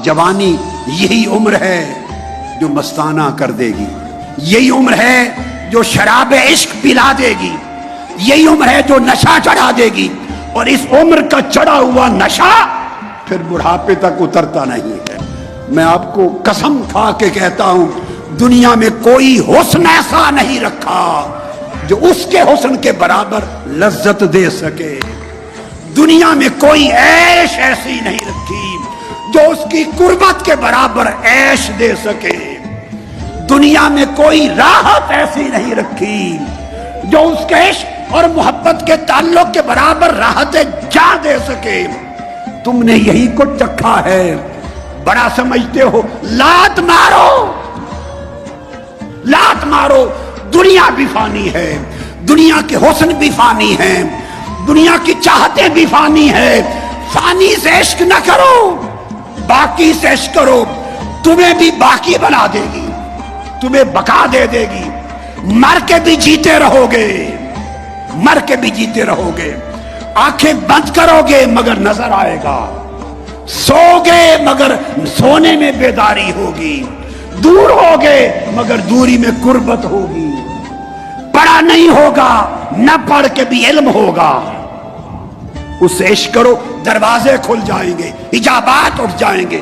जवानी यही उम्र है जो मस्ताना कर देगी, यही उम्र है जो शराब इश्क पिला देगी, यही उम्र है जो नशा चढ़ा देगी। और इस उम्र का चढ़ा हुआ नशा फिर बुढ़ापे तक उतरता नहीं है। मैं आपको कसम खा के कहता हूं, दुनिया में कोई हुस्न ऐसा नहीं रखा जो उसके हुस्न के बराबर लज्जत दे सके। दुनिया में कोई ऐश ऐसी नहीं रखी जो उसकी कुर्बत के बराबर ऐश दे सके। दुनिया में कोई राहत ऐसी नहीं रखी जो उसके इश्क और मोहब्बत के ताल्लुक के बराबर राहत जा दे सके। तुमने यही को चखा है, बड़ा समझते हो। लात मारो, लात मारो। दुनिया भी फानी है, दुनिया के हुस्न भी फानी है, दुनिया की चाहतें भी फानी है। फानी से इश्क न करो, बाकी से इश्क करो। तुम्हें भी बाकी बना देगी, तुम्हें बका दे देगी। मर के भी जीते रहोगे, मर के भी जीते रहोगे। आंखें बंद करोगे मगर नजर आएगा, सोगे मगर सोने में बेदारी होगी, दूर होगे मगर दूरी में कुर्बत होगी। पढ़ा नहीं होगा, न पढ़ के भी इल्म होगा। उससे इश्क करो, दरवाजे खुल जाएंगे, इजाबात उठ जाएंगे,